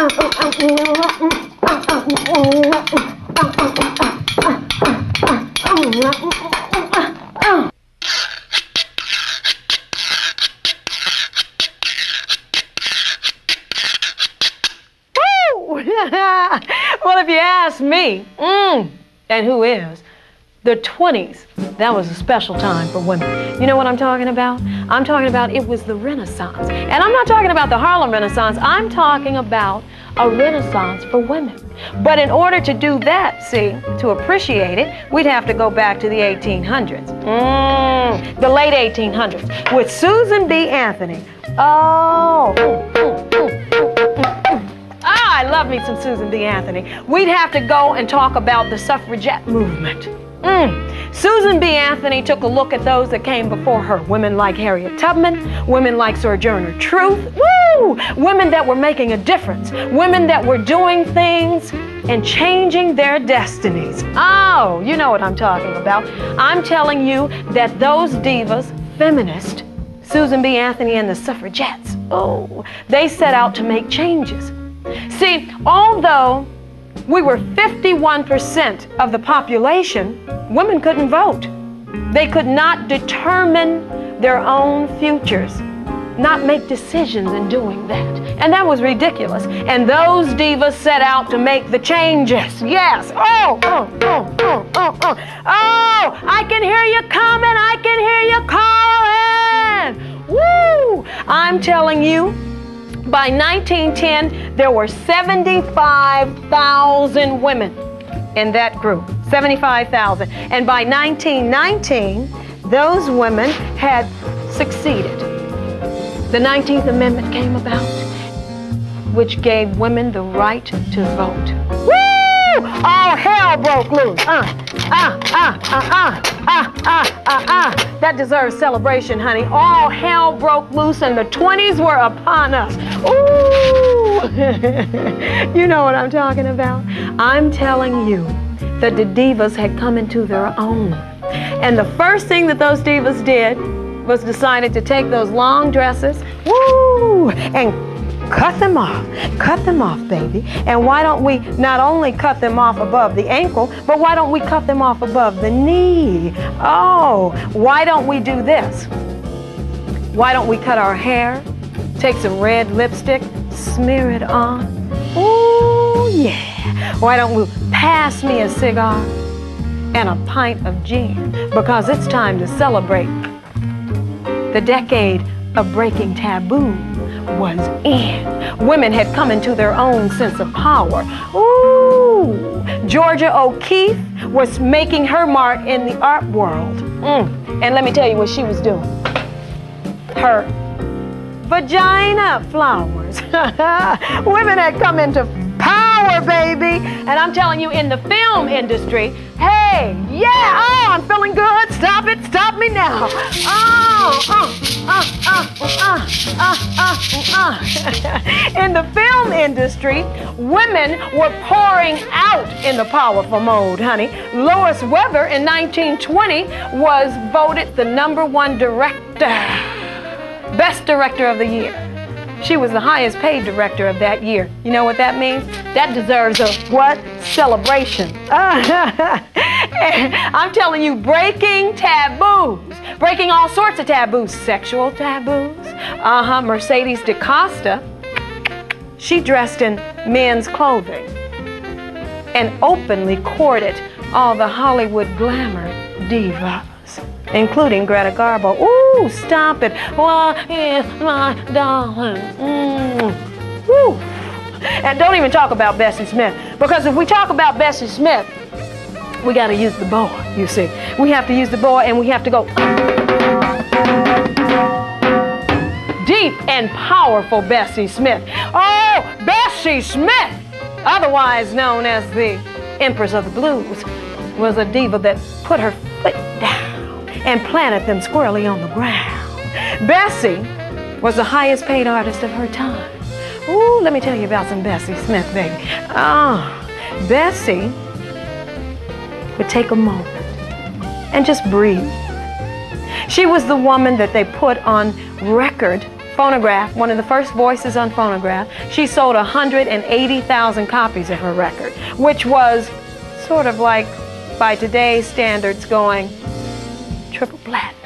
Well, if you ask me, and who is, the 20s, that was a special time for women. You know what I'm talking about? I'm talking about it was the Renaissance. And I'm not talking about the Harlem Renaissance. I'm talking about a Renaissance for women. But in order to do that, see, to appreciate it, we'd have to go back to the 1800s. The late 1800s with Susan B. Anthony. Oh. I love me some Susan B. Anthony. We'd have to go and talk about the suffragette movement. Susan B. Anthony took a look at those that came before her. Women like Harriet Tubman, women like Sojourner Truth, woo! Women that were making a difference, women that were doing things and changing their destinies. Oh, you know what I'm talking about. I'm telling you that those divas, feminists, Susan B. Anthony and the suffragettes, oh, they set out to make changes. See, although we were 51% of the population, women couldn't vote. They could not determine their own futures, not make decisions in doing that. And that was ridiculous. And those divas set out to make the changes. Yes. Oh, I can hear you coming. I can hear you calling. Woo! I'm telling you, by 1910, there were 75,000 women in that group, 75,000. And by 1919, those women had succeeded. The 19th Amendment came about, which gave women the right to vote. Woo! All hell broke loose. That deserves celebration, honey. All hell broke loose and the 20s were upon us. Ooh! You know what I'm talking about? I'm telling you that the divas had come into their own. And the first thing that those divas did was decided to take those long dresses, woo, and cut them off, baby. And why don't we not only cut them off above the ankle, but why don't we cut them off above the knee? Oh, why don't we do this? Why don't we cut our hair, take some red lipstick, smear it on? Ooh, yeah. Why don't we pass me a cigar and a pint of gin? Because it's time to celebrate. The decade of breaking taboo was in. Women had come into their own sense of power. Ooh! Georgia O'Keeffe was making her mark in the art world. And let me tell you what she was doing. Her vagina flowers. Women had come into power, baby. And I'm telling you, in the film industry, hey, yeah, oh, I'm feeling good. Stop it, stop me now. In the film industry, women were pouring out in the powerful mode, honey. Lois Weber in 1920 was voted the #1 director, best director of the year. She was the highest paid director of that year. You know what that means? That deserves a what? Celebration. I'm telling you, breaking taboos. Breaking all sorts of taboos. Sexual taboos. Mercedes DaCosta, she dressed in men's clothing and openly courted all the Hollywood glamour divas, including Greta Garbo. Ooh, stop it. Why is my darling? Woo. And don't even talk about Bessie Smith, because if we talk about Bessie Smith, we got to use the boa, you see. We have to use the boa and we have to go deep and powerful Bessie Smith. Oh, Bessie Smith, otherwise known as the Empress of the Blues, was a diva that put her foot down and planted them squarely on the ground. Bessie was the highest paid artist of her time. Ooh, let me tell you about some Bessie Smith, baby. Bessie would take a moment and just breathe. She was the woman that they put on record phonograph, one of the first voices on phonograph. She sold 180,000 copies of her record, which was sort of like, by today's standards, going triple platinum.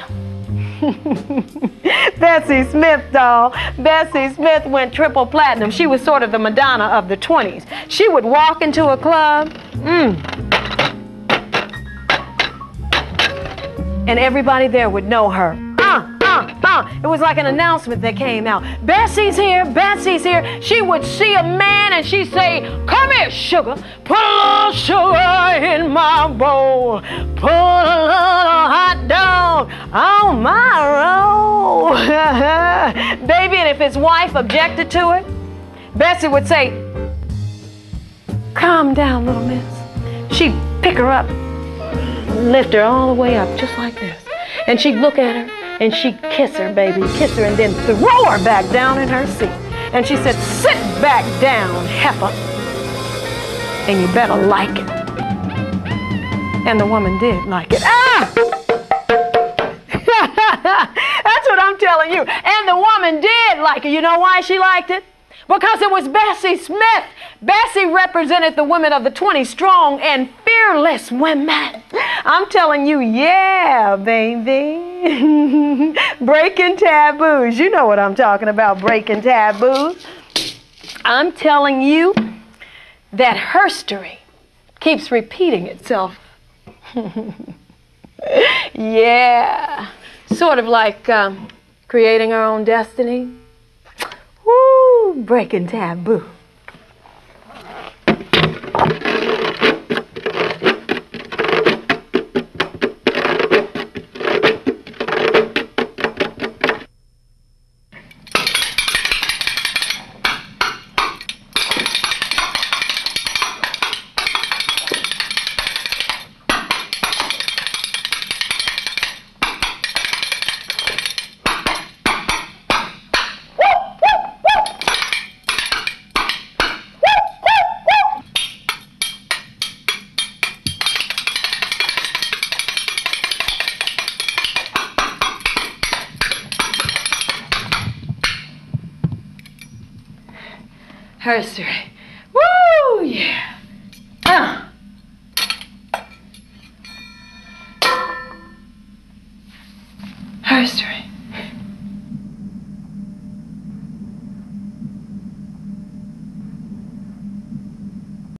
Bessie Smith, doll. Bessie Smith went triple platinum. She was sort of the Madonna of the 20s. She would walk into a club, and everybody there would know her. It was like an announcement that came out. Bessie's here, Bessie's here. She would see a man and she'd say, come here, sugar. Put a little sugar in my bowl. Put a little hot dog on my roll. Baby, and if his wife objected to it, Bessie would say, calm down, little miss. She'd pick her up, lift her all the way up, just like this. And she'd look at her, and she'd kiss her, baby, kiss her, and then throw her back down in her seat. And she said, sit back down, heifer, and you better like it. And the woman did like it. That's what I'm telling you. And the woman did like it. You know why she liked it? Because it was Bessie Smith. Bessie represented the women of the 20s, strong and fearless women. I'm telling you, yeah, baby. Breaking taboos. You know what I'm talking about, breaking taboos. I'm telling you that HERSTORY keeps repeating itself. Yeah. Sort of like creating our own destiny. Woo, breaking taboo. HERSTORY.